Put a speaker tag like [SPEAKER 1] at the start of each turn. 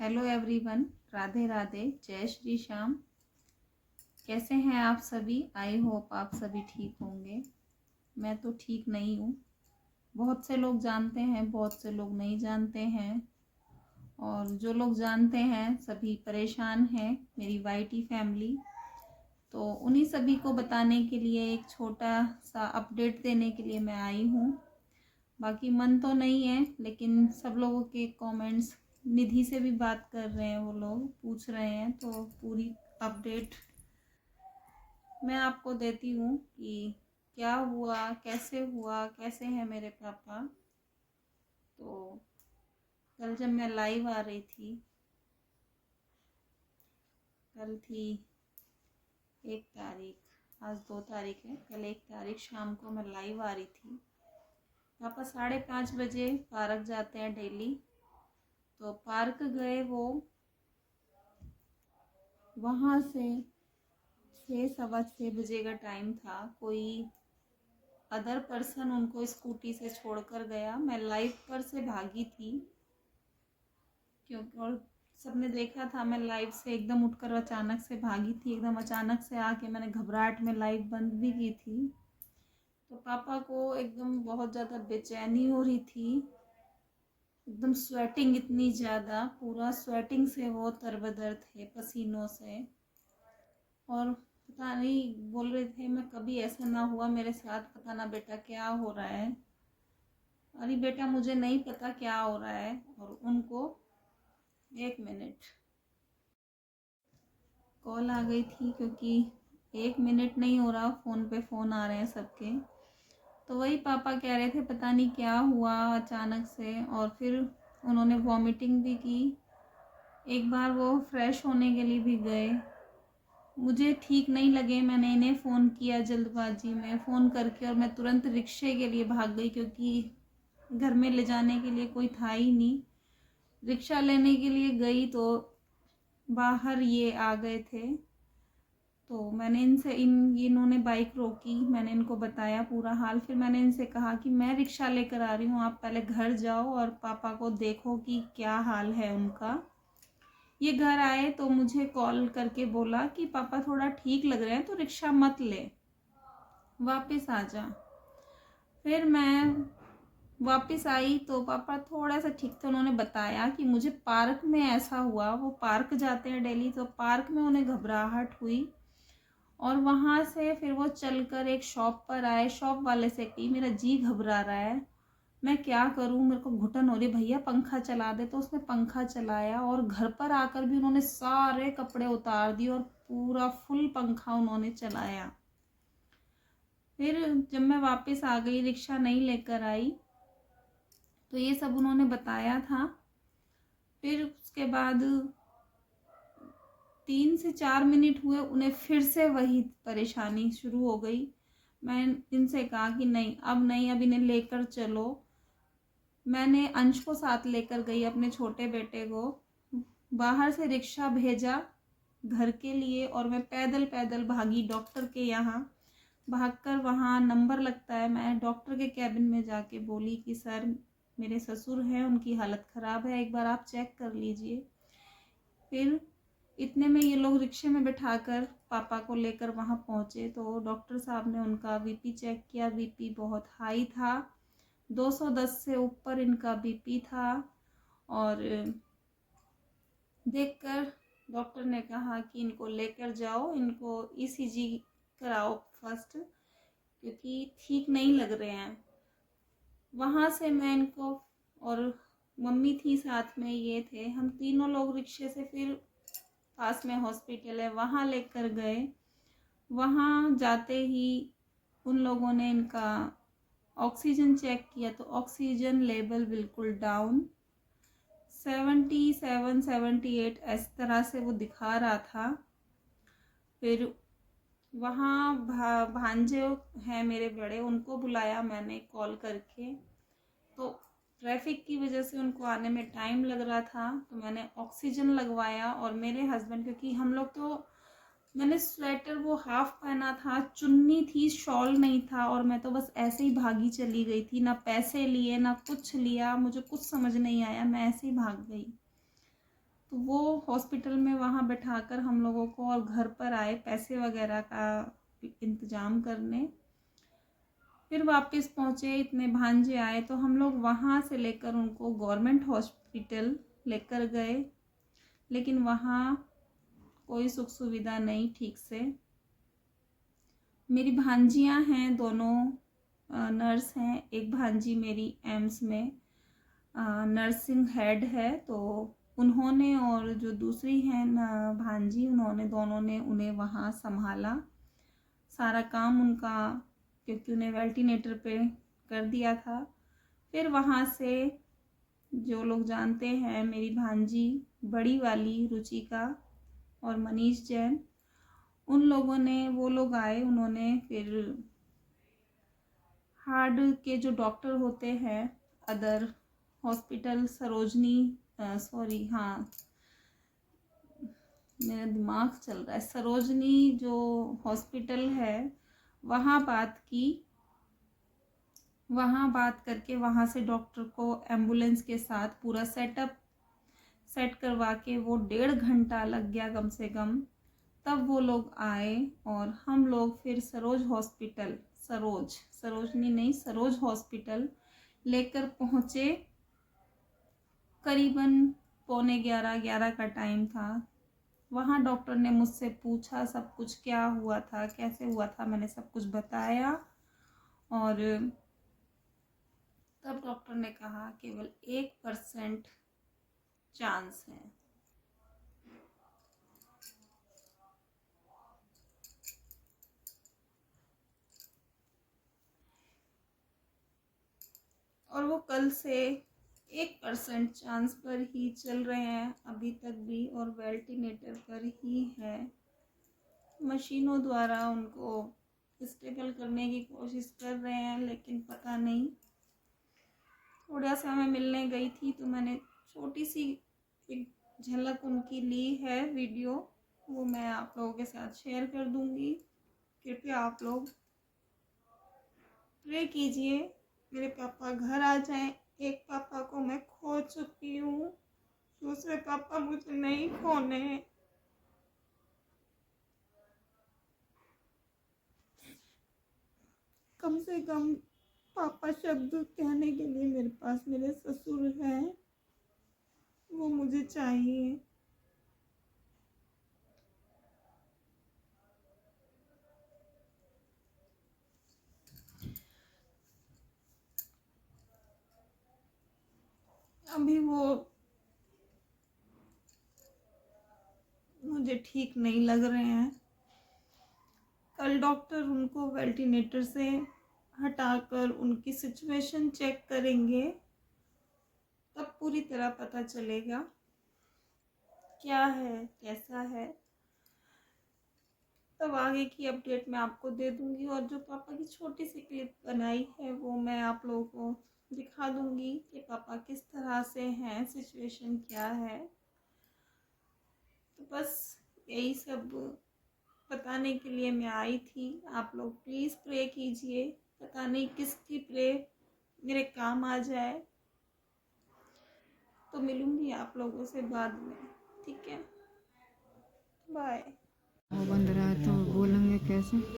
[SPEAKER 1] Hello everyone, Radhe Radhe, जय श्री श्याम। कैसे हैं आप सभी? आई होप आप सभी ठीक होंगे। मैं तो ठीक नहीं हूँ। बहुत से लोग जानते हैं, बहुत से लोग नहीं जानते हैं, और जो लोग जानते हैं सभी परेशान हैं, मेरी वाईटी फैमिली। तो उन्हीं सभी को बताने के लिए, एक छोटा सा अपडेट देने के लिए मैं आई हूँ। बाकी मन तो नहीं है, लेकिन सब लोगों के कमेंट्स, निधि से भी बात कर रहे हैं, वो लोग पूछ रहे हैं, तो पूरी अपडेट मैं आपको देती हूँ कि क्या हुआ, कैसे हैं मेरे पापा। तो कल जब मैं लाइव आ रही थी, कल थी 1 तारीख, आज 2 तारीख है, कल 1 तारीख शाम को मैं लाइव आ रही थी। पापा 5:30 बजे पार्क जाते हैं डेली। तो पार्क गए वो, वहाँ से 6 सवा 6 बजे का टाइम था। कोई अदर पर्सन उनको स्कूटी से छोड़कर गया। मैं लाइव पर से भागी थी, क्योंकि और सबने देखा था, मैं लाइव से एकदम उठकर अचानक से भागी थी। एकदम अचानक से आके मैंने घबराहट में लाइव बंद भी की थी। तो पापा को एकदम बहुत ज़्यादा बेचैनी हो रही थी, एकदम स्वेटिंग इतनी ज़्यादा, पूरा स्वेटिंग से वो तरबतर थे, पसीनों से। और पता नहीं, बोल रहे थे मैं कभी ऐसा ना हुआ मेरे साथ, पता ना बेटा क्या हो रहा है। अरे बेटा मुझे नहीं पता क्या हो रहा है। और उनको 1 मिनट कॉल आ गई थी, क्योंकि 1 मिनट नहीं हो रहा, फ़ोन पे फ़ोन आ रहे हैं सबके। तो वही पापा कह रहे थे पता नहीं क्या हुआ अचानक से। और फिर उन्होंने वॉमिटिंग भी की। एक बार वो फ्रेश होने के लिए भी गए। मुझे ठीक नहीं लगे, मैंने इन्हें फ़ोन किया जल्दबाजी में, फ़ोन करके, और मैं तुरंत रिक्शे के लिए भाग गई, क्योंकि घर में ले जाने के लिए कोई था ही नहीं। रिक्शा लेने के लिए गई तो बाहर ये आ गए थे। तो मैंने इन्होंने बाइक रोकी, मैंने इनको बताया पूरा हाल। फिर मैंने इनसे कहा कि मैं रिक्शा लेकर आ रही हूँ, आप पहले घर जाओ और पापा को देखो कि क्या हाल है उनका। ये घर आए तो मुझे कॉल करके बोला कि पापा थोड़ा ठीक लग रहे हैं, तो रिक्शा मत ले, वापस आ जा। फिर मैं वापस आई तो पापा थोड़ा सा ठीक थे। उन्होंने बताया कि मुझे पार्क में ऐसा हुआ, वो पार्क जाते हैं डेली, तो पार्क में उन्हें घबराहट हुई। और वहाँ से फिर वो चलकर एक शॉप पर आए। शॉप वाले से कही मेरा जी घबरा रहा है, मैं क्या करूं, मेरे को घुटन हो रही, भैया पंखा चला दे। तो उसने पंखा चलाया, और घर पर आकर भी उन्होंने सारे कपड़े उतार दिए और पूरा फुल पंखा उन्होंने चलाया। फिर जब मैं वापस आ गई, रिक्शा नहीं लेकर आई, तो ये सब उन्होंने बताया था। फिर उसके बाद 3 से 4 मिनट हुए, उन्हें फिर से वही परेशानी शुरू हो गई। मैं इनसे कहा कि नहीं, अब नहीं, अब इन्हें लेकर चलो। मैंने अंश को साथ लेकर गई, अपने छोटे बेटे को। बाहर से रिक्शा भेजा घर के लिए, और मैं पैदल पैदल भागी डॉक्टर के यहाँ। भागकर वहाँ नंबर लगता है, मैं डॉक्टर के कैबिन में जाके बोली कि सर मेरे ससुर हैं, उनकी हालत ख़राब है, एक बार आप चेक कर लीजिए। फिर इतने में ये लोग रिक्शे में बिठाकर पापा को लेकर वहाँ पहुँचे। तो डॉक्टर साहब ने उनका बीपी चेक किया, बीपी बहुत हाई था, 210 से ऊपर इनका बीपी था। और देखकर डॉक्टर ने कहा कि इनको लेकर जाओ, इनको ईसीजी कराओ फर्स्ट, क्योंकि ठीक नहीं लग रहे हैं। वहाँ से मैं इनको, और मम्मी थी साथ में, ये थे, हम तीनों लोग रिक्शे से फिर पास में हॉस्पिटल है वहाँ लेकर गए। वहाँ जाते ही उन लोगों ने इनका ऑक्सीजन चेक किया, तो ऑक्सीजन लेवल बिल्कुल डाउन, 77 78 इस तरह से वो दिखा रहा था। फिर वहाँ भांजे हैं मेरे बड़े, उनको बुलाया मैंने कॉल करके। तो ट्रैफिक की वजह से उनको आने में टाइम लग रहा था, तो मैंने ऑक्सीजन लगवाया। और मेरे हस्बैंड, क्योंकि हम लोग तो, मैंने स्वेटर वो हाफ पहना था, चुन्नी थी, शॉल नहीं था, और मैं तो बस ऐसे ही भागी चली गई थी, ना पैसे लिए ना कुछ लिया, मुझे कुछ समझ नहीं आया, मैं ऐसे ही भाग गई। तो वो हॉस्पिटल में वहाँ बैठाकर हम लोगों को और घर पर आए पैसे वगैरह का इंतज़ाम करने। फिर वापस पहुँचे, इतने भांजे आए तो हम लोग वहाँ से लेकर उनको गवर्नमेंट हॉस्पिटल लेकर गए, लेकिन वहाँ कोई सुख सुविधा नहीं ठीक से। मेरी भांजियाँ हैं, दोनों नर्स हैं। एक भांजी मेरी एम्स में नर्सिंग हेड है, तो उन्होंने और जो दूसरी है भांजी, उन्होंने दोनों ने उन्हें वहाँ संभाला, सारा काम उनका, क्योंकि उन्हें वेंटिलेटर पे कर दिया था। फिर वहाँ से जो लोग जानते हैं, मेरी भांजी बड़ी वाली रुचिका और मनीष जैन, उन लोगों ने, वो लोग आए, उन्होंने फिर हार्ट के जो डॉक्टर होते हैं अदर हॉस्पिटल सरोजनी, सॉरी, हाँ मेरा दिमाग चल रहा है, सरोजनी जो हॉस्पिटल है, वहाँ बात की। वहाँ बात करके वहाँ से डॉक्टर को एम्बुलेंस के साथ पूरा सेट करवा के वो 1.5 घंटा लग गया कम से कम। तब वो लोग आए और हम लोग फिर सरोजनी हॉस्पिटल लेकर पहुँचे। करीबन 11:15 का टाइम था। वहाँ डॉक्टर ने मुझसे पूछा सब कुछ, क्या हुआ था, कैसे हुआ था, मैंने सब कुछ बताया। और तब डॉक्टर ने कहा केवल 1% चांस है। और वो कल से 1% चांस पर ही चल रहे हैं अभी तक भी, और वेंटिलेटर पर ही है। मशीनों द्वारा उनको स्टेबल करने की कोशिश कर रहे हैं, लेकिन पता नहीं। थोड़ा सा मैं मिलने गई थी तो मैंने छोटी सी एक झलक उनकी ली है वीडियो, वो मैं आप लोगों के साथ शेयर कर दूंगी। कृपया आप लोग प्रे कीजिए मेरे पापा घर आ जाएं। एक पापा को मैं खो चुकी हूँ, दूसरे पापा मुझे नहीं खोने। कम से कम पापा शब्द कहने के लिए मेरे पास मेरे ससुर हैं, वो मुझे चाहिए। अभी वो मुझे ठीक नहीं लग रहे हैं। कल डॉक्टर उनको वेंटिलेटर से हटाकर उनकी सिचुएशन चेक करेंगे, तब पूरी तरह पता चलेगा क्या है, कैसा है। तब आगे की अपडेट मैं आपको दे दूंगी, और जो पापा की छोटी सी क्लिप बनाई है वो मैं आप लोगों को दिखा दूंगी कि पापा किस तरह से हैं, सिचुएशन क्या है। तो बस यही सब बताने के लिए मैं आई थी। आप लोग प्लीज़ प्रे कीजिए, पता नहीं किसकी प्रे मेरे काम आ जाए। तो मिलूंगी आप लोगों से बाद में, ठीक है, बाय।
[SPEAKER 2] वो बंद रहा है तो बोलेंगे कैसे।